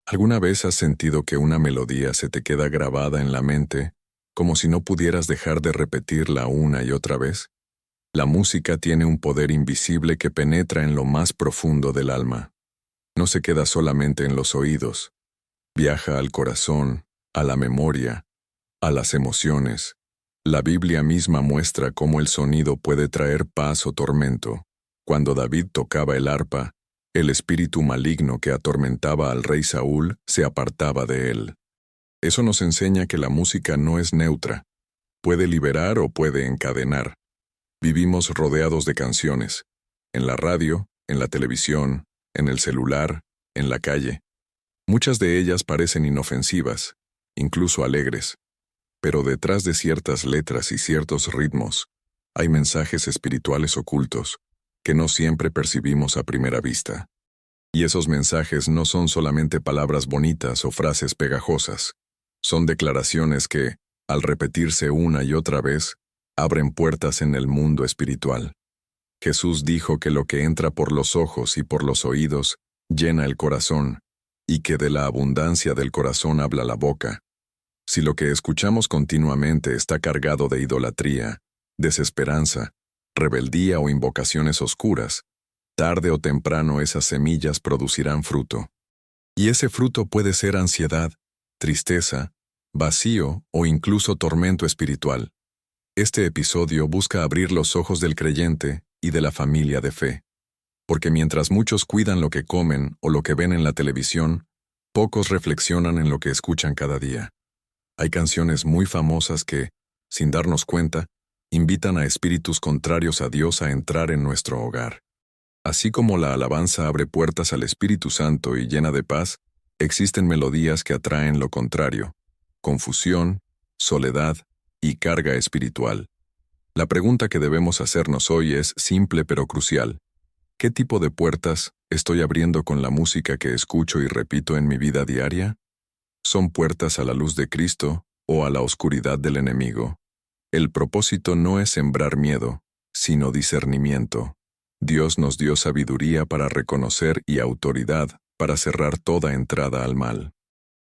¿Alguna vez has sentido que una melodía se te queda grabada en la mente, como si no pudieras dejar de repetirla una y otra vez? La música tiene un poder invisible que penetra en lo más profundo del alma. No se queda solamente en los oídos, viaja al corazón, a la memoria, a las emociones. La Biblia misma muestra cómo el sonido puede traer paz o tormento. Cuando David tocaba el arpa, el espíritu maligno que atormentaba al rey Saúl se apartaba de él. Eso nos enseña que la música no es neutra. Puede liberar o puede encadenar. Vivimos rodeados de canciones, en la radio, en la televisión, en el celular, en la calle. Muchas de ellas parecen inofensivas, incluso alegres. Pero detrás de ciertas letras y ciertos ritmos, hay mensajes espirituales ocultos que no siempre percibimos a primera vista. Y esos mensajes no son solamente palabras bonitas o frases pegajosas. Son declaraciones que, al repetirse una y otra vez, abren puertas en el mundo espiritual. Jesús dijo que lo que entra por los ojos y por los oídos llena el corazón, y que de la abundancia del corazón habla la boca. Si lo que escuchamos continuamente está cargado de idolatría, desesperanza, rebeldía o invocaciones oscuras, tarde o temprano esas semillas producirán fruto. Y ese fruto puede ser ansiedad, tristeza, vacío o incluso tormento espiritual. Este episodio busca abrir los ojos del creyente y de la familia de fe. Porque mientras muchos cuidan lo que comen o lo que ven en la televisión, pocos reflexionan en lo que escuchan cada día. Hay canciones muy famosas que, sin darnos cuenta, invitan a espíritus contrarios a Dios a entrar en nuestro hogar. Así como la alabanza abre puertas al Espíritu Santo y llena de paz, existen melodías que atraen lo contrario: confusión, soledad y carga espiritual. La pregunta que debemos hacernos hoy es simple pero crucial. ¿Qué tipo de puertas estoy abriendo con la música que escucho y repito en mi vida diaria? ¿Son puertas a la luz de Cristo o a la oscuridad del enemigo? El propósito no es sembrar miedo, sino discernimiento. Dios nos dio sabiduría para reconocer y autoridad para cerrar toda entrada al mal.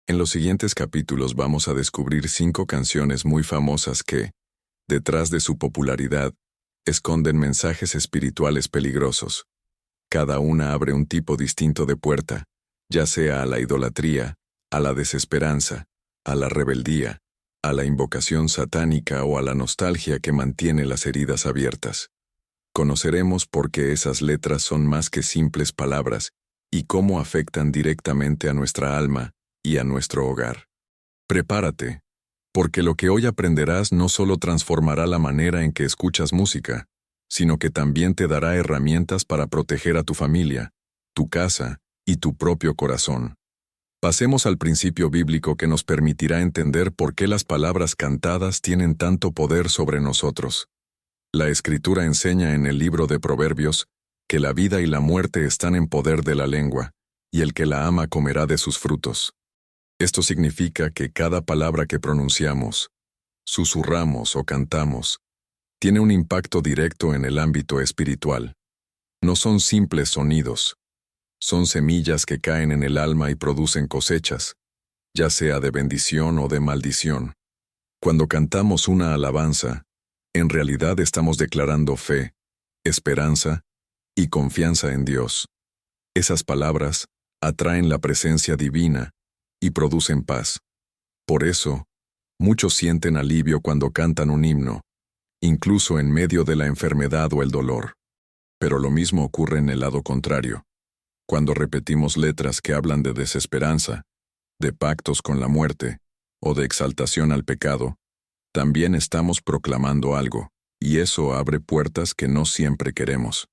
En los siguientes capítulos vamos a descubrir 5 canciones muy famosas que, detrás de su popularidad, esconden mensajes espirituales peligrosos. Cada una abre un tipo distinto de puerta, ya sea a la idolatría, a la desesperanza, a la rebeldía, a la invocación satánica o a la nostalgia que mantiene las heridas abiertas. Conoceremos por qué esas letras son más que simples palabras y cómo afectan directamente a nuestra alma y a nuestro hogar. Prepárate, porque lo que hoy aprenderás no solo transformará la manera en que escuchas música, sino que también te dará herramientas para proteger a tu familia, tu casa y tu propio corazón. Pasemos al principio bíblico que nos permitirá entender por qué las palabras cantadas tienen tanto poder sobre nosotros. La Escritura enseña en el libro de Proverbios que la vida y la muerte están en poder de la lengua, y el que la ama comerá de sus frutos. Esto significa que cada palabra que pronunciamos, susurramos o cantamos, tiene un impacto directo en el ámbito espiritual. No son simples sonidos. Son semillas que caen en el alma y producen cosechas, ya sea de bendición o de maldición. Cuando cantamos una alabanza, en realidad estamos declarando fe, esperanza y confianza en Dios. Esas palabras atraen la presencia divina y producen paz. Por eso, muchos sienten alivio cuando cantan un himno, incluso en medio de la enfermedad o el dolor. Pero lo mismo ocurre en el lado contrario. Cuando repetimos letras que hablan de desesperanza, de pactos con la muerte o de exaltación al pecado, también estamos proclamando algo, y eso abre puertas que no siempre queremos.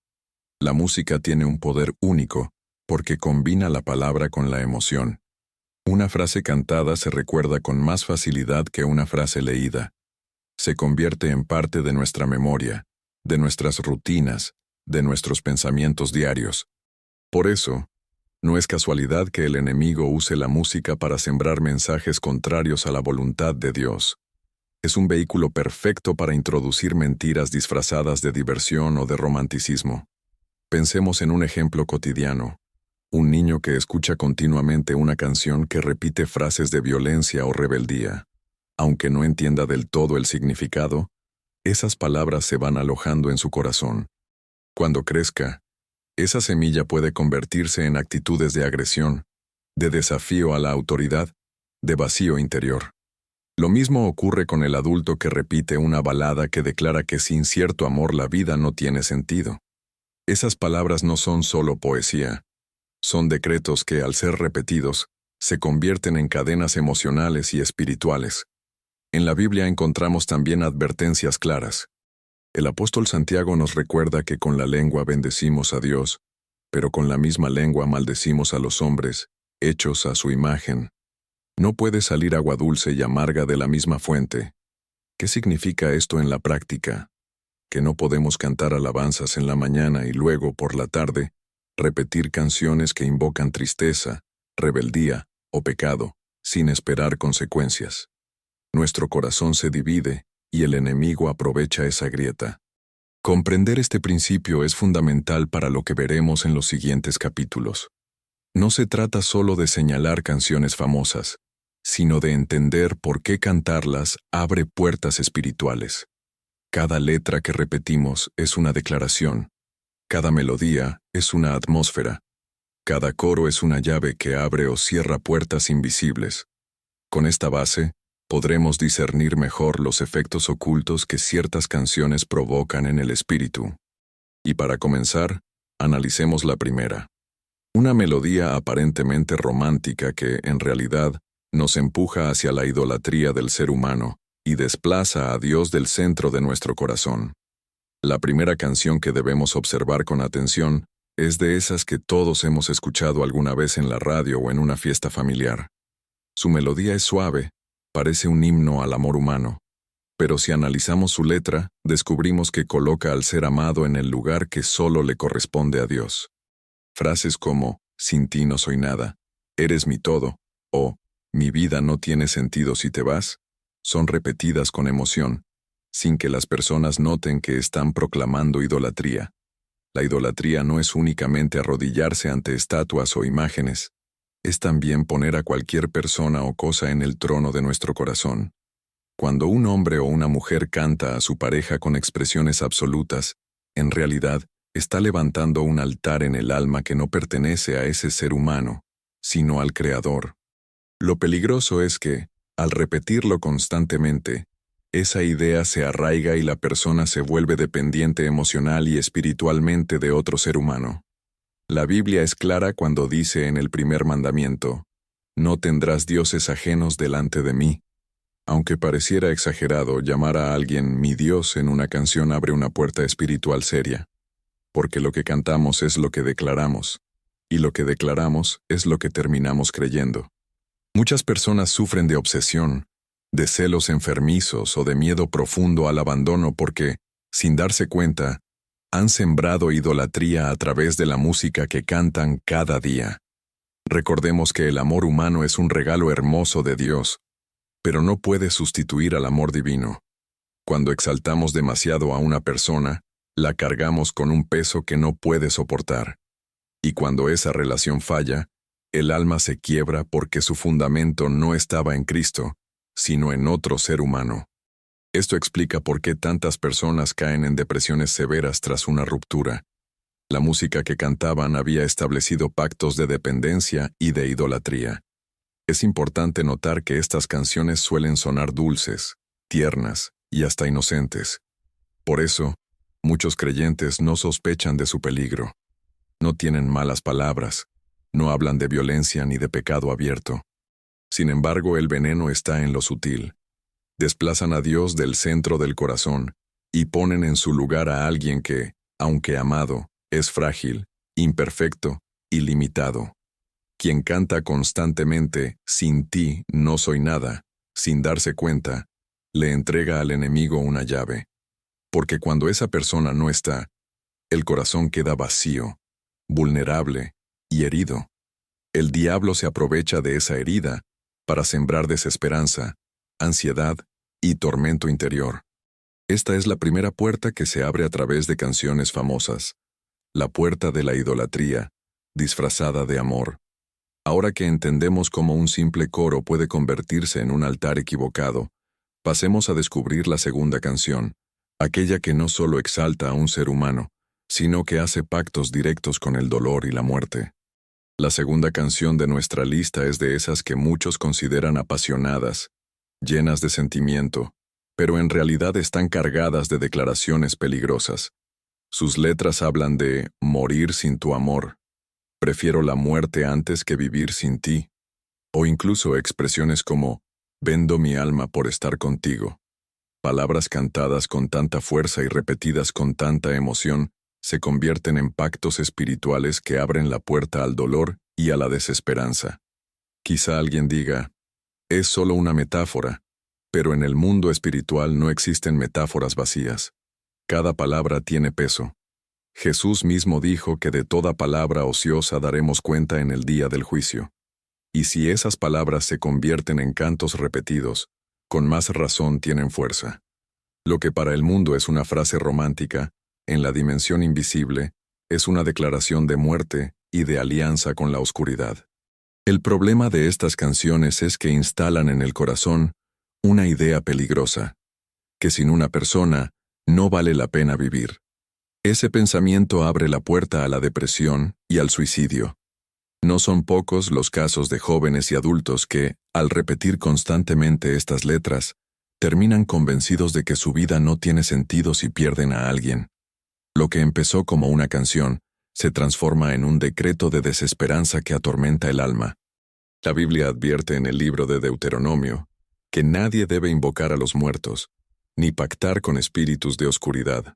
La música tiene un poder único porque combina la palabra con la emoción. Una frase cantada se recuerda con más facilidad que una frase leída. Se convierte en parte de nuestra memoria, de nuestras rutinas, de nuestros pensamientos diarios. Por eso, no es casualidad que el enemigo use la música para sembrar mensajes contrarios a la voluntad de Dios. Es un vehículo perfecto para introducir mentiras disfrazadas de diversión o de romanticismo. Pensemos en un ejemplo cotidiano. Un niño que escucha continuamente una canción que repite frases de violencia o rebeldía. Aunque no entienda del todo el significado, esas palabras se van alojando en su corazón. Cuando crezca, esa semilla puede convertirse en actitudes de agresión, de desafío a la autoridad, de vacío interior. Lo mismo ocurre con el adulto que repite una balada que declara que sin cierto amor la vida no tiene sentido. Esas palabras no son solo poesía, son decretos que, al ser repetidos, se convierten en cadenas emocionales y espirituales. En la Biblia encontramos también advertencias claras. El apóstol Santiago nos recuerda que con la lengua bendecimos a Dios, pero con la misma lengua maldecimos a los hombres, hechos a su imagen. No puede salir agua dulce y amarga de la misma fuente. ¿Qué significa esto en la práctica? Que no podemos cantar alabanzas en la mañana y luego, por la tarde, repetir canciones que invocan tristeza, rebeldía o pecado, sin esperar consecuencias. Nuestro corazón se divide y el enemigo aprovecha esa grieta. Comprender este principio es fundamental para lo que veremos en los siguientes capítulos. No se trata solo de señalar canciones famosas, sino de entender por qué cantarlas abre puertas espirituales. Cada letra que repetimos es una declaración. Cada melodía es una atmósfera. Cada coro es una llave que abre o cierra puertas invisibles. Con esta base, podremos discernir mejor los efectos ocultos que ciertas canciones provocan en el espíritu. Y para comenzar, analicemos la primera. Una melodía aparentemente romántica que, en realidad, nos empuja hacia la idolatría del ser humano y desplaza a Dios del centro de nuestro corazón. La primera canción que debemos observar con atención es de esas que todos hemos escuchado alguna vez en la radio o en una fiesta familiar. Su melodía es suave, parece un himno al amor humano, pero si analizamos su letra, descubrimos que coloca al ser amado en el lugar que solo le corresponde a Dios. Frases como, sin ti no soy nada, eres mi todo, o, mi vida no tiene sentido si te vas, son repetidas con emoción, sin que las personas noten que están proclamando idolatría. La idolatría no es únicamente arrodillarse ante estatuas o imágenes, es también poner a cualquier persona o cosa en el trono de nuestro corazón. Cuando un hombre o una mujer canta a su pareja con expresiones absolutas, en realidad está levantando un altar en el alma que no pertenece a ese ser humano, sino al Creador. Lo peligroso es que, al repetirlo constantemente, esa idea se arraiga y la persona se vuelve dependiente emocional y espiritualmente de otro ser humano. La Biblia es clara cuando dice en el primer mandamiento, «No tendrás dioses ajenos delante de mí». Aunque pareciera exagerado, llamar a alguien mi Dios en una canción abre una puerta espiritual seria. Porque lo que cantamos es lo que declaramos, y lo que declaramos es lo que terminamos creyendo. Muchas personas sufren de obsesión, de celos enfermizos o de miedo profundo al abandono porque, sin darse cuenta, han sembrado idolatría a través de la música que cantan cada día. Recordemos que el amor humano es un regalo hermoso de Dios, pero no puede sustituir al amor divino. Cuando exaltamos demasiado a una persona, la cargamos con un peso que no puede soportar. Y cuando esa relación falla, el alma se quiebra porque su fundamento no estaba en Cristo, sino en otro ser humano. Esto explica por qué tantas personas caen en depresiones severas tras una ruptura. La música que cantaban había establecido pactos de dependencia y de idolatría. Es importante notar que estas canciones suelen sonar dulces, tiernas y hasta inocentes. Por eso, muchos creyentes no sospechan de su peligro. No tienen malas palabras, no hablan de violencia ni de pecado abierto. Sin embargo, el veneno está en lo sutil. Desplazan a Dios del centro del corazón y ponen en su lugar a alguien que, aunque amado, es frágil, imperfecto y limitado. Quien canta constantemente, sin ti no soy nada, sin darse cuenta, le entrega al enemigo una llave. Porque cuando esa persona no está, el corazón queda vacío, vulnerable y herido. El diablo se aprovecha de esa herida para sembrar desesperanza, ansiedad y tormento interior. Esta es la primera puerta que se abre a través de canciones famosas, la puerta de la idolatría, disfrazada de amor. Ahora que entendemos cómo un simple coro puede convertirse en un altar equivocado, pasemos a descubrir la segunda canción, aquella que no solo exalta a un ser humano, sino que hace pactos directos con el dolor y la muerte. La segunda canción de nuestra lista es de esas que muchos consideran apasionadas, llenas de sentimiento, pero en realidad están cargadas de declaraciones peligrosas. Sus letras hablan de morir sin tu amor, prefiero la muerte antes que vivir sin ti, o incluso expresiones como vendo mi alma por estar contigo. Palabras cantadas con tanta fuerza y repetidas con tanta emoción se convierten en pactos espirituales que abren la puerta al dolor y a la desesperanza. Quizá alguien diga, es solo una metáfora, pero en el mundo espiritual no existen metáforas vacías. Cada palabra tiene peso. Jesús mismo dijo que de toda palabra ociosa daremos cuenta en el día del juicio. Y si esas palabras se convierten en cantos repetidos, con más razón tienen fuerza. Lo que para el mundo es una frase romántica, en la dimensión invisible, es una declaración de muerte y de alianza con la oscuridad. El problema de estas canciones es que instalan en el corazón una idea peligrosa, que sin una persona no vale la pena vivir. Ese pensamiento abre la puerta a la depresión y al suicidio. No son pocos los casos de jóvenes y adultos que, al repetir constantemente estas letras, terminan convencidos de que su vida no tiene sentido si pierden a alguien. Lo que empezó como una canción se transforma en un decreto de desesperanza que atormenta el alma. La Biblia advierte en el libro de Deuteronomio que nadie debe invocar a los muertos, ni pactar con espíritus de oscuridad.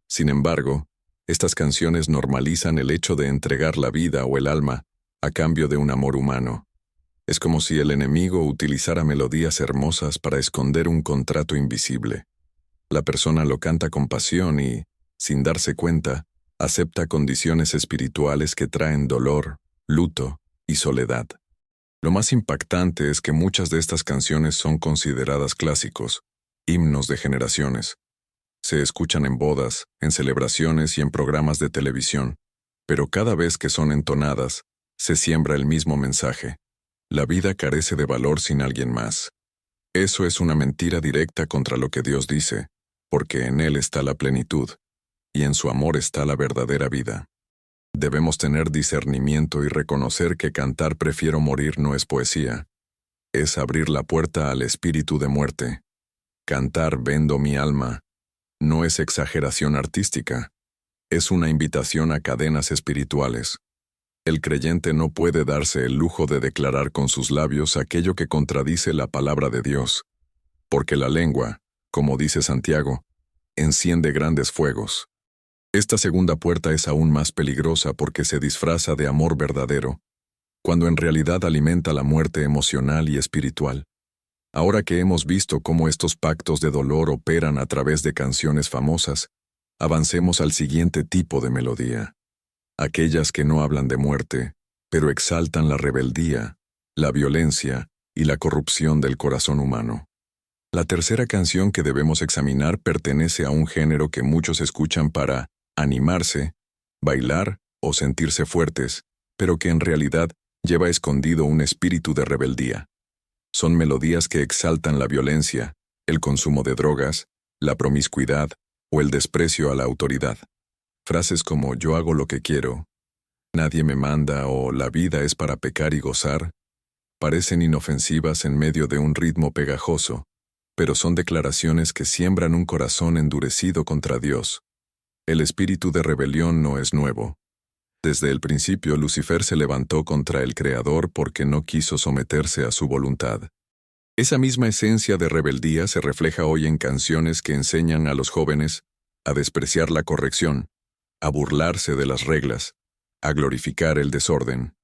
Sin embargo, estas canciones normalizan el hecho de entregar la vida o el alma a cambio de un amor humano. Es como si el enemigo utilizara melodías hermosas para esconder un contrato invisible. La persona lo canta con pasión y, sin darse cuenta, acepta condiciones espirituales que traen dolor, luto y soledad. Lo más impactante es que muchas de estas canciones son consideradas clásicos, himnos de generaciones. Se escuchan en bodas, en celebraciones y en programas de televisión, pero cada vez que son entonadas, se siembra el mismo mensaje. La vida carece de valor sin alguien más. Eso es una mentira directa contra lo que Dios dice, porque en Él está la plenitud, y en su amor está la verdadera vida. Debemos tener discernimiento y reconocer que cantar prefiero morir no es poesía. Es abrir la puerta al espíritu de muerte. Cantar vendo mi alma no es exageración artística. Es una invitación a cadenas espirituales. El creyente no puede darse el lujo de declarar con sus labios aquello que contradice la palabra de Dios, porque la lengua, como dice Santiago, enciende grandes fuegos. Esta segunda puerta es aún más peligrosa porque se disfraza de amor verdadero, cuando en realidad alimenta la muerte emocional y espiritual. Ahora que hemos visto cómo estos pactos de dolor operan a través de canciones famosas, avancemos al siguiente tipo de melodía. Aquellas que no hablan de muerte, pero exaltan la rebeldía, la violencia y la corrupción del corazón humano. La tercera canción que debemos examinar pertenece a un género que muchos escuchan para animarse, bailar o sentirse fuertes, pero que en realidad lleva escondido un espíritu de rebeldía. Son melodías que exaltan la violencia, el consumo de drogas, la promiscuidad o el desprecio a la autoridad. Frases como yo hago lo que quiero, nadie me manda o la vida es para pecar y gozar, parecen inofensivas en medio de un ritmo pegajoso, pero son declaraciones que siembran un corazón endurecido contra Dios. El espíritu de rebelión no es nuevo. Desde el principio Lucifer se levantó contra el Creador porque no quiso someterse a su voluntad. Esa misma esencia de rebeldía se refleja hoy en canciones que enseñan a los jóvenes a despreciar la corrección, a burlarse de las reglas, a glorificar el desorden.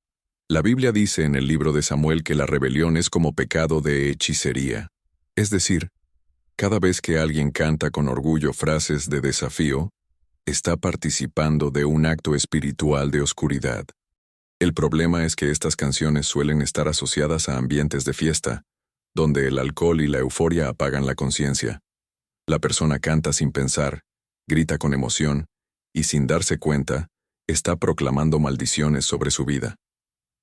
La Biblia dice en el libro de Samuel que la rebelión es como pecado de hechicería. Es decir, cada vez que alguien canta con orgullo frases de desafío, está participando de un acto espiritual de oscuridad. El problema es que estas canciones suelen estar asociadas a ambientes de fiesta, donde el alcohol y la euforia apagan la conciencia. La persona canta sin pensar, grita con emoción, y sin darse cuenta, está proclamando maldiciones sobre su vida.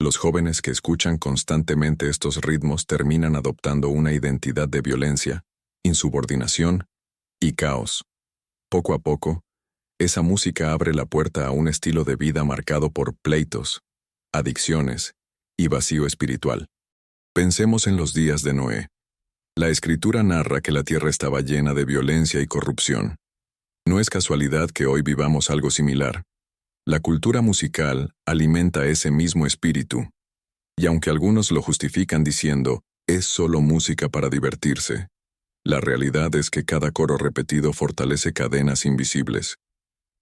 Los jóvenes que escuchan constantemente estos ritmos terminan adoptando una identidad de violencia, insubordinación y caos. Poco a poco, esa música abre la puerta a un estilo de vida marcado por pleitos, adicciones y vacío espiritual. Pensemos en los días de Noé. La Escritura narra que la tierra estaba llena de violencia y corrupción. No es casualidad que hoy vivamos algo similar. La cultura musical alimenta ese mismo espíritu. Y aunque algunos lo justifican diciendo, es solo música para divertirse, la realidad es que cada coro repetido fortalece cadenas invisibles.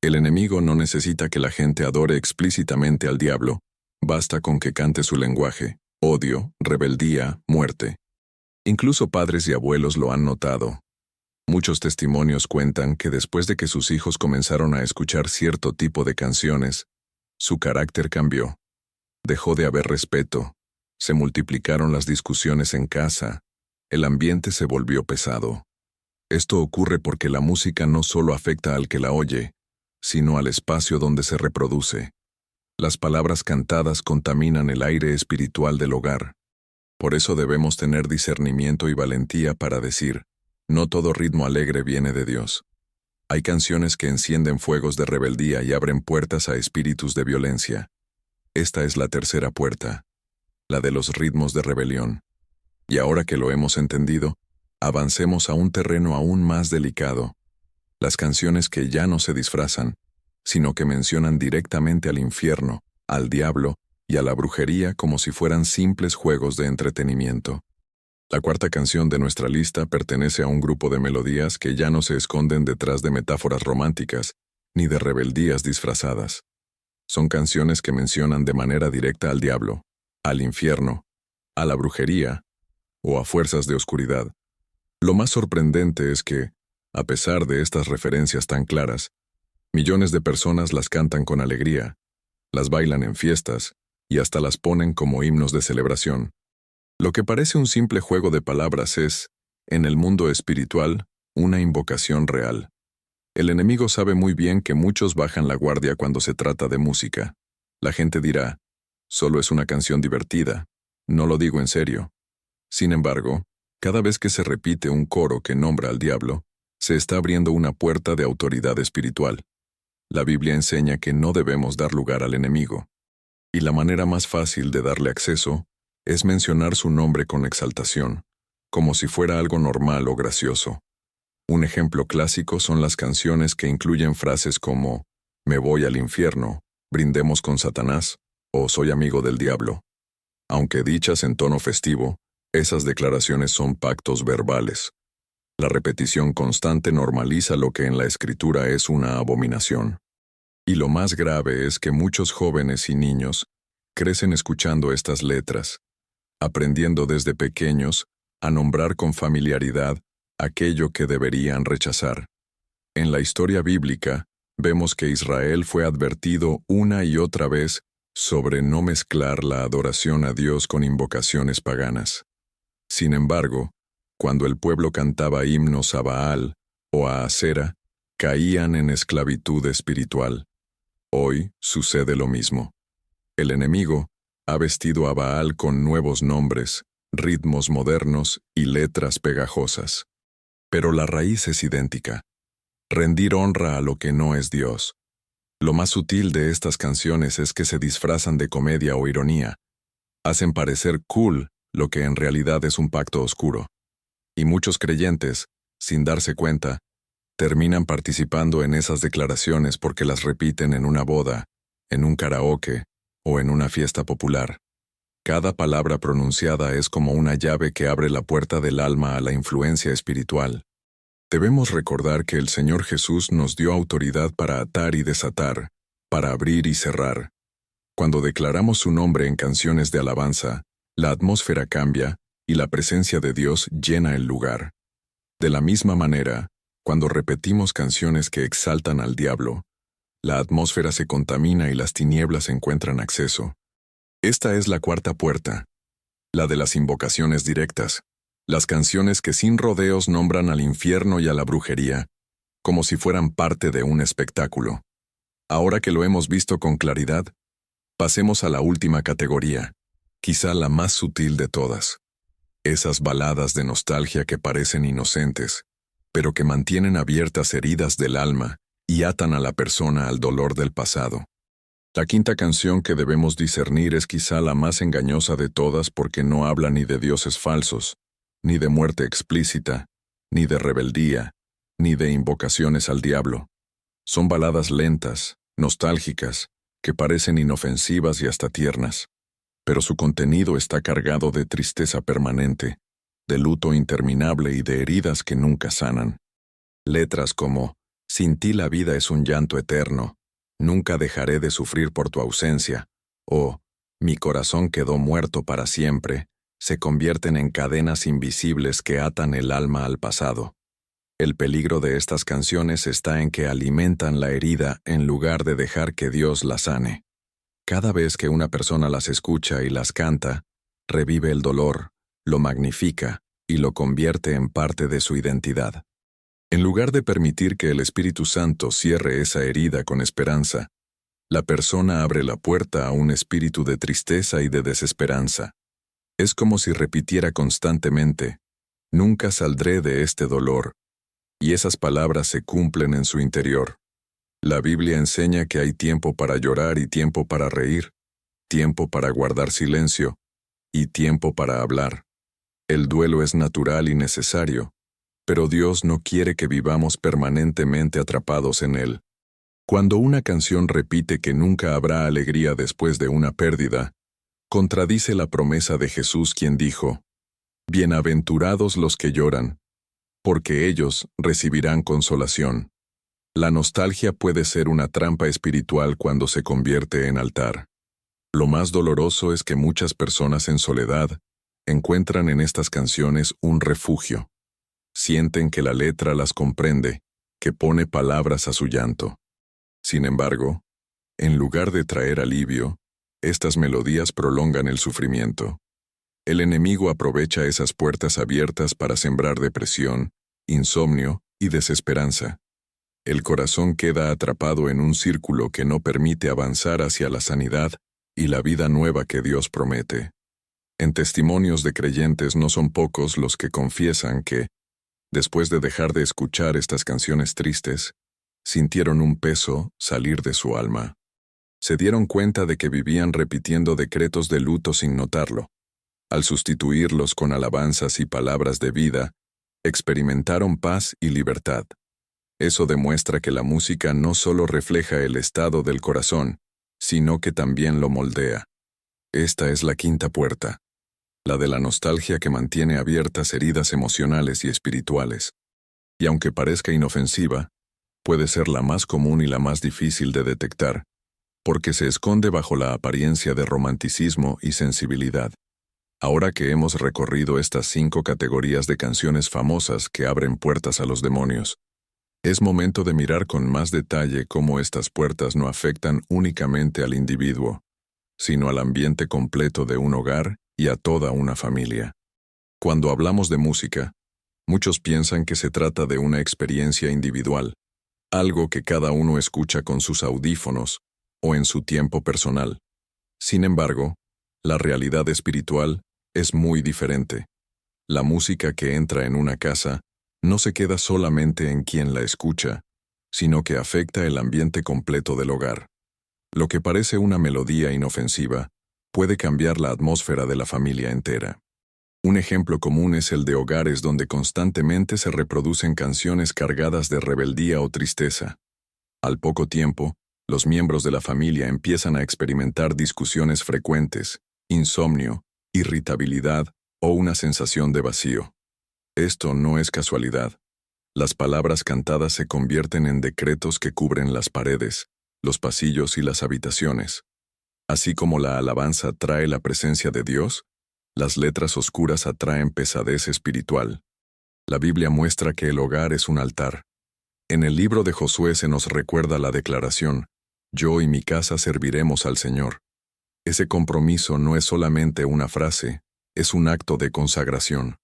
El enemigo no necesita que la gente adore explícitamente al diablo, basta con que cante su lenguaje, odio, rebeldía, muerte. Incluso padres y abuelos lo han notado. Muchos testimonios cuentan que después de que sus hijos comenzaron a escuchar cierto tipo de canciones, su carácter cambió. Dejó de haber respeto, se multiplicaron las discusiones en casa, el ambiente se volvió pesado. Esto ocurre porque la música no solo afecta al que la oye, sino al espacio donde se reproduce. Las palabras cantadas contaminan el aire espiritual del hogar. Por eso debemos tener discernimiento y valentía para decir, no todo ritmo alegre viene de Dios. Hay canciones que encienden fuegos de rebeldía y abren puertas a espíritus de violencia. Esta es la tercera puerta, la de los ritmos de rebelión. Y ahora que lo hemos entendido, avancemos a un terreno aún más delicado. Las canciones que ya no se disfrazan, sino que mencionan directamente al infierno, al diablo y a la brujería como si fueran simples juegos de entretenimiento. La cuarta canción de nuestra lista pertenece a un grupo de melodías que ya no se esconden detrás de metáforas románticas, ni de rebeldías disfrazadas. Son canciones que mencionan de manera directa al diablo, al infierno, a la brujería o a fuerzas de oscuridad. Lo más sorprendente es que, a pesar de estas referencias tan claras, millones de personas las cantan con alegría, las bailan en fiestas y hasta las ponen como himnos de celebración. Lo que parece un simple juego de palabras es, en el mundo espiritual, una invocación real. El enemigo sabe muy bien que muchos bajan la guardia cuando se trata de música. La gente dirá, solo es una canción divertida, no lo digo en serio. Sin embargo, cada vez que se repite un coro que nombra al diablo, se está abriendo una puerta de autoridad espiritual. La Biblia enseña que no debemos dar lugar al enemigo. Y la manera más fácil de darle acceso es mencionar su nombre con exaltación, como si fuera algo normal o gracioso. Un ejemplo clásico son las canciones que incluyen frases como «Me voy al infierno», «Brindemos con Satanás» o «Soy amigo del diablo». Aunque dichas en tono festivo, esas declaraciones son pactos verbales. La repetición constante normaliza lo que en la Escritura es una abominación. Y lo más grave es que muchos jóvenes y niños crecen escuchando estas letras, aprendiendo desde pequeños a nombrar con familiaridad aquello que deberían rechazar. En la historia bíblica, vemos que Israel fue advertido una y otra vez sobre no mezclar la adoración a Dios con invocaciones paganas. Sin embargo, cuando el pueblo cantaba himnos a Baal o a Asera, caían en esclavitud espiritual. Hoy sucede lo mismo. El enemigo ha vestido a Baal con nuevos nombres, ritmos modernos y letras pegajosas. Pero la raíz es idéntica. Rendir honra a lo que no es Dios. Lo más sutil de estas canciones es que se disfrazan de comedia o ironía. Hacen parecer cool lo que en realidad es un pacto oscuro. Y muchos creyentes, sin darse cuenta, terminan participando en esas declaraciones porque las repiten en una boda, en un karaoke o en una fiesta popular. Cada palabra pronunciada es como una llave que abre la puerta del alma a la influencia espiritual. Debemos recordar que el Señor Jesús nos dio autoridad para atar y desatar, para abrir y cerrar. Cuando declaramos su nombre en canciones de alabanza, la atmósfera cambia y la presencia de Dios llena el lugar. De la misma manera, cuando repetimos canciones que exaltan al diablo, la atmósfera se contamina y las tinieblas encuentran acceso. Esta es la cuarta puerta, la de las invocaciones directas, las canciones que sin rodeos nombran al infierno y a la brujería, como si fueran parte de un espectáculo. Ahora que lo hemos visto con claridad, pasemos a la última categoría, quizá la más sutil de todas. Esas baladas de nostalgia que parecen inocentes, pero que mantienen abiertas heridas del alma y atan a la persona al dolor del pasado. La quinta canción que debemos discernir es quizá la más engañosa de todas porque no habla ni de dioses falsos, ni de muerte explícita, ni de rebeldía, ni de invocaciones al diablo. Son baladas lentas, nostálgicas, que parecen inofensivas y hasta tiernas, pero su contenido está cargado de tristeza permanente, de luto interminable y de heridas que nunca sanan. Letras como «Sin ti la vida es un llanto eterno», «Nunca dejaré de sufrir por tu ausencia» o «Mi corazón quedó muerto para siempre» se convierten en cadenas invisibles que atan el alma al pasado. El peligro de estas canciones está en que alimentan la herida en lugar de dejar que Dios la sane. Cada vez que una persona las escucha y las canta, revive el dolor, lo magnifica y lo convierte en parte de su identidad. En lugar de permitir que el Espíritu Santo cierre esa herida con esperanza, la persona abre la puerta a un espíritu de tristeza y de desesperanza. Es como si repitiera constantemente, «Nunca saldré de este dolor», y esas palabras se cumplen en su interior. La Biblia enseña que hay tiempo para llorar y tiempo para reír, tiempo para guardar silencio y tiempo para hablar. El duelo es natural y necesario, pero Dios no quiere que vivamos permanentemente atrapados en él. Cuando una canción repite que nunca habrá alegría después de una pérdida, contradice la promesa de Jesús quien dijo, «Bienaventurados los que lloran, porque ellos recibirán consolación». La nostalgia puede ser una trampa espiritual cuando se convierte en altar. Lo más doloroso es que muchas personas en soledad encuentran en estas canciones un refugio. Sienten que la letra las comprende, que pone palabras a su llanto. Sin embargo, en lugar de traer alivio, estas melodías prolongan el sufrimiento. El enemigo aprovecha esas puertas abiertas para sembrar depresión, insomnio y desesperanza. El corazón queda atrapado en un círculo que no permite avanzar hacia la sanidad y la vida nueva que Dios promete. En testimonios de creyentes no son pocos los que confiesan que, después de dejar de escuchar estas canciones tristes, sintieron un peso salir de su alma. Se dieron cuenta de que vivían repitiendo decretos de luto sin notarlo. Al sustituirlos con alabanzas y palabras de vida, experimentaron paz y libertad. Eso demuestra que la música no solo refleja el estado del corazón, sino que también lo moldea. Esta es la quinta puerta, la de la nostalgia que mantiene abiertas heridas emocionales y espirituales. Y aunque parezca inofensiva, puede ser la más común y la más difícil de detectar, porque se esconde bajo la apariencia de romanticismo y sensibilidad. Ahora que hemos recorrido estas 5 categorías de canciones famosas que abren puertas a los demonios, es momento de mirar con más detalle cómo estas puertas no afectan únicamente al individuo, sino al ambiente completo de un hogar y a toda una familia. Cuando hablamos de música, muchos piensan que se trata de una experiencia individual, algo que cada uno escucha con sus audífonos o en su tiempo personal. Sin embargo, la realidad espiritual es muy diferente. La música que entra en una casa no se queda solamente en quien la escucha, sino que afecta el ambiente completo del hogar. Lo que parece una melodía inofensiva puede cambiar la atmósfera de la familia entera. Un ejemplo común es el de hogares donde constantemente se reproducen canciones cargadas de rebeldía o tristeza. Al poco tiempo, los miembros de la familia empiezan a experimentar discusiones frecuentes, insomnio, irritabilidad o una sensación de vacío. Esto no es casualidad. Las palabras cantadas se convierten en decretos que cubren las paredes, los pasillos y las habitaciones. Así como la alabanza trae la presencia de Dios, las letras oscuras atraen pesadez espiritual. La Biblia muestra que el hogar es un altar. En el libro de Josué se nos recuerda la declaración, «Yo y mi casa serviremos al Señor». Ese compromiso no es solamente una frase, es un acto de consagración.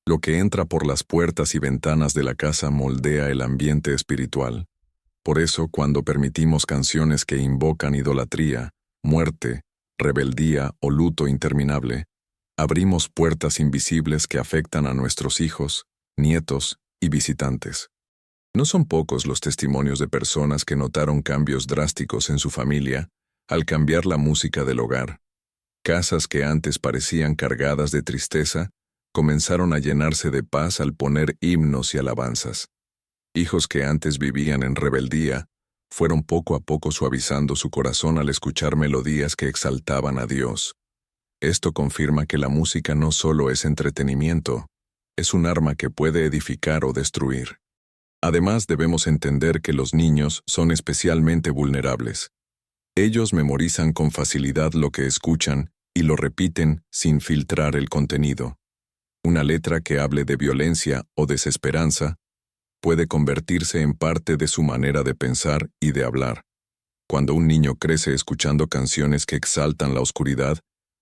Lo que entra por las puertas y ventanas de la casa moldea el ambiente espiritual. Por eso, cuando permitimos canciones que invocan idolatría, muerte, rebeldía o luto interminable, abrimos puertas invisibles que afectan a nuestros hijos, nietos y visitantes. No son pocos los testimonios de personas que notaron cambios drásticos en su familia al cambiar la música del hogar. Casas que antes parecían cargadas de tristeza comenzaron a llenarse de paz al poner himnos y alabanzas. Hijos que antes vivían en rebeldía fueron poco a poco suavizando su corazón al escuchar melodías que exaltaban a Dios. Esto confirma que la música no solo es entretenimiento, es un arma que puede edificar o destruir. Además, debemos entender que los niños son especialmente vulnerables. Ellos memorizan con facilidad lo que escuchan y lo repiten sin filtrar el contenido. Una letra que hable de violencia o desesperanza puede convertirse en parte de su manera de pensar y de hablar. Cuando un niño crece escuchando canciones que exaltan la oscuridad,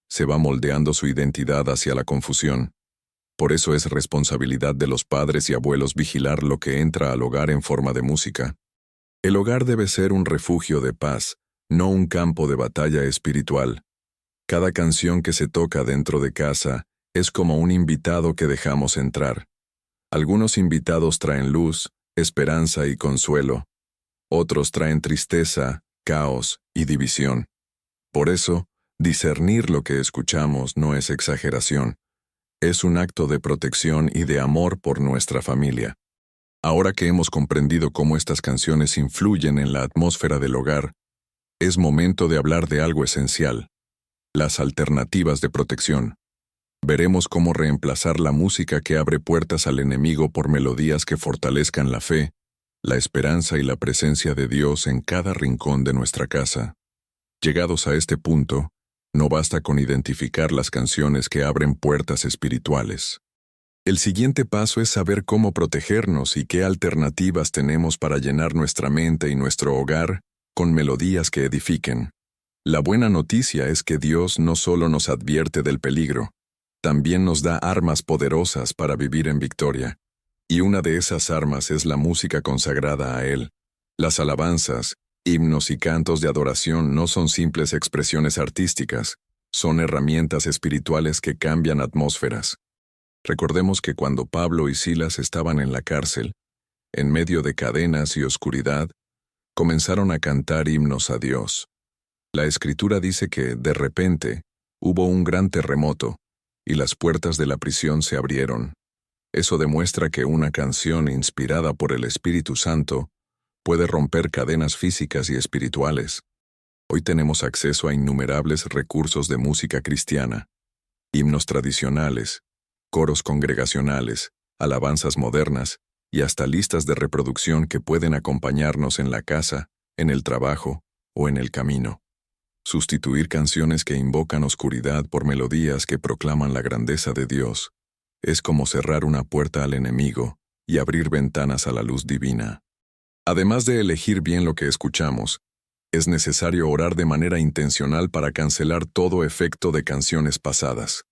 se va moldeando su identidad hacia la confusión. Por eso es responsabilidad de los padres y abuelos vigilar lo que entra al hogar en forma de música. El hogar debe ser un refugio de paz, no un campo de batalla espiritual. Cada canción que se toca dentro de casa es como un invitado que dejamos entrar. Algunos invitados traen luz, esperanza y consuelo. Otros traen tristeza, caos y división. Por eso, discernir lo que escuchamos no es exageración. Es un acto de protección y de amor por nuestra familia. Ahora que hemos comprendido cómo estas canciones influyen en la atmósfera del hogar, es momento de hablar de algo esencial: las alternativas de protección. Veremos cómo reemplazar la música que abre puertas al enemigo por melodías que fortalezcan la fe, la esperanza y la presencia de Dios en cada rincón de nuestra casa. Llegados a este punto, no basta con identificar las canciones que abren puertas espirituales. El siguiente paso es saber cómo protegernos y qué alternativas tenemos para llenar nuestra mente y nuestro hogar con melodías que edifiquen. La buena noticia es que Dios no solo nos advierte del peligro, también nos da armas poderosas para vivir en victoria. Y una de esas armas es la música consagrada a Él. Las alabanzas, himnos y cantos de adoración no son simples expresiones artísticas, son herramientas espirituales que cambian atmósferas. Recordemos que cuando Pablo y Silas estaban en la cárcel, en medio de cadenas y oscuridad, comenzaron a cantar himnos a Dios. La Escritura dice que, de repente, hubo un gran terremoto, y las puertas de la prisión se abrieron. Eso demuestra que una canción inspirada por el Espíritu Santo puede romper cadenas físicas y espirituales. Hoy tenemos acceso a innumerables recursos de música cristiana, himnos tradicionales, coros congregacionales, alabanzas modernas y hasta listas de reproducción que pueden acompañarnos en la casa, en el trabajo o en el camino. Sustituir canciones que invocan oscuridad por melodías que proclaman la grandeza de Dios es como cerrar una puerta al enemigo y abrir ventanas a la luz divina. Además de elegir bien lo que escuchamos, es necesario orar de manera intencional para cancelar todo efecto de canciones pasadas.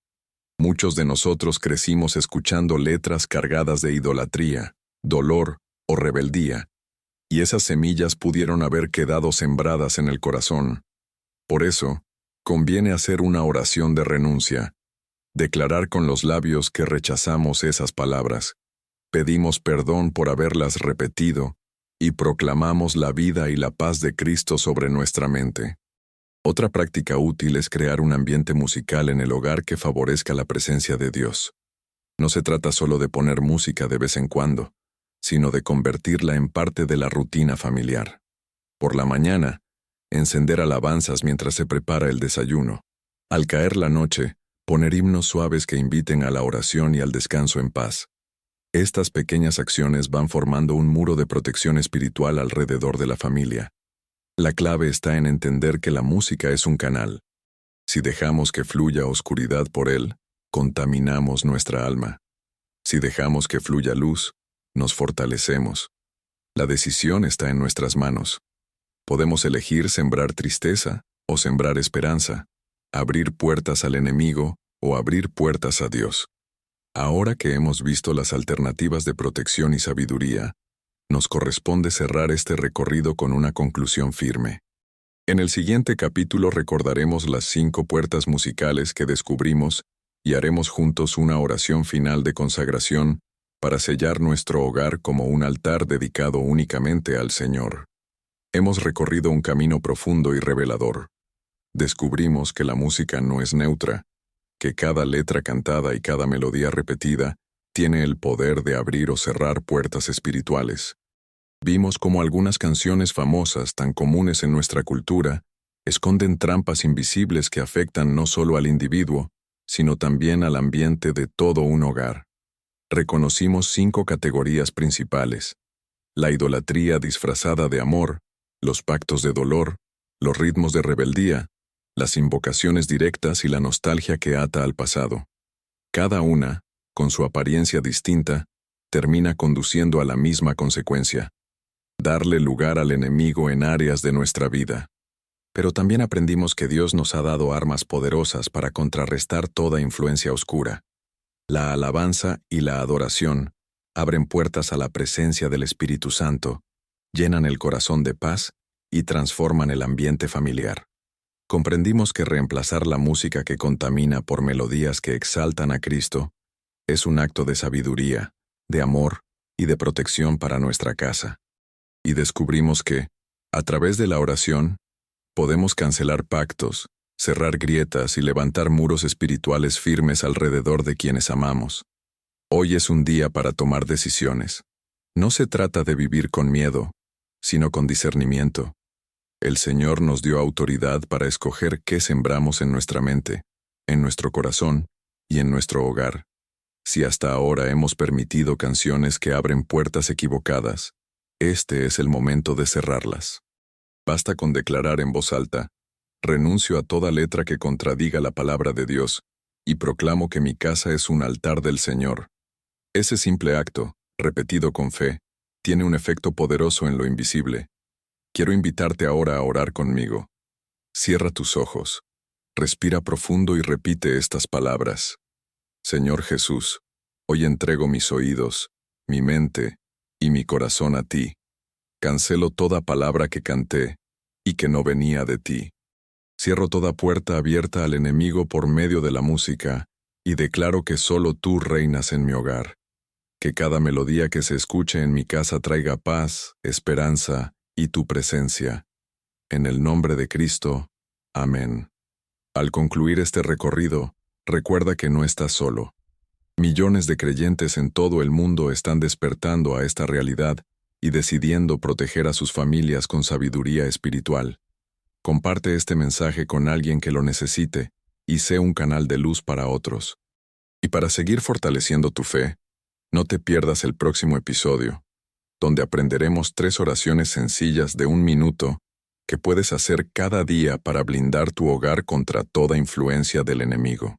Muchos de nosotros crecimos escuchando letras cargadas de idolatría, dolor o rebeldía, y esas semillas pudieron haber quedado sembradas en el corazón. Por eso, conviene hacer una oración de renuncia, declarar con los labios que rechazamos esas palabras, pedimos perdón por haberlas repetido y proclamamos la vida y la paz de Cristo sobre nuestra mente. Otra práctica útil es crear un ambiente musical en el hogar que favorezca la presencia de Dios. No se trata solo de poner música de vez en cuando, sino de convertirla en parte de la rutina familiar. Por la mañana, encender alabanzas mientras se prepara el desayuno. Al caer la noche, poner himnos suaves que inviten a la oración y al descanso en paz. Estas pequeñas acciones van formando un muro de protección espiritual alrededor de la familia. La clave está en entender que la música es un canal. Si dejamos que fluya oscuridad por él, contaminamos nuestra alma. Si dejamos que fluya luz, nos fortalecemos. La decisión está en nuestras manos. Podemos elegir sembrar tristeza o sembrar esperanza, abrir puertas al enemigo o abrir puertas a Dios. Ahora que hemos visto las alternativas de protección y sabiduría, nos corresponde cerrar este recorrido con una conclusión firme. En el siguiente capítulo recordaremos las 5 puertas musicales que descubrimos y haremos juntos una oración final de consagración para sellar nuestro hogar como un altar dedicado únicamente al Señor. Hemos recorrido un camino profundo y revelador. Descubrimos que la música no es neutra, que cada letra cantada y cada melodía repetida tiene el poder de abrir o cerrar puertas espirituales. Vimos cómo algunas canciones famosas, tan comunes en nuestra cultura, esconden trampas invisibles que afectan no solo al individuo, sino también al ambiente de todo un hogar. Reconocimos 5 categorías principales: la idolatría disfrazada de amor, los pactos de dolor, los ritmos de rebeldía, las invocaciones directas y la nostalgia que ata al pasado. Cada una, con su apariencia distinta, termina conduciendo a la misma consecuencia: darle lugar al enemigo en áreas de nuestra vida. Pero también aprendimos que Dios nos ha dado armas poderosas para contrarrestar toda influencia oscura. La alabanza y la adoración abren puertas a la presencia del Espíritu Santo, llenan el corazón de paz y transforman el ambiente familiar. Comprendimos que reemplazar la música que contamina por melodías que exaltan a Cristo es un acto de sabiduría, de amor y de protección para nuestra casa. Y descubrimos que, a través de la oración, podemos cancelar pactos, cerrar grietas y levantar muros espirituales firmes alrededor de quienes amamos. Hoy es un día para tomar decisiones. No se trata de vivir con miedo, sino con discernimiento. El Señor nos dio autoridad para escoger qué sembramos en nuestra mente, en nuestro corazón y en nuestro hogar. Si hasta ahora hemos permitido canciones que abren puertas equivocadas, este es el momento de cerrarlas. Basta con declarar en voz alta: renuncio a toda letra que contradiga la palabra de Dios, y proclamo que mi casa es un altar del Señor. Ese simple acto, repetido con fe, tiene un efecto poderoso en lo invisible. Quiero invitarte ahora a orar conmigo. Cierra tus ojos, respira profundo y repite estas palabras. Señor Jesús, hoy entrego mis oídos, mi mente y mi corazón a ti. Cancelo toda palabra que canté y que no venía de ti. Cierro toda puerta abierta al enemigo por medio de la música y declaro que solo tú reinas en mi hogar. Que cada melodía que se escuche en mi casa traiga paz, esperanza y tu presencia. En el nombre de Cristo. Amén. Al concluir este recorrido, recuerda que no estás solo. Millones de creyentes en todo el mundo están despertando a esta realidad y decidiendo proteger a sus familias con sabiduría espiritual. Comparte este mensaje con alguien que lo necesite y sé un canal de luz para otros. Y para seguir fortaleciendo tu fe, no te pierdas el próximo episodio, donde aprenderemos 3 oraciones sencillas de 1 minuto que puedes hacer cada día para blindar tu hogar contra toda influencia del enemigo.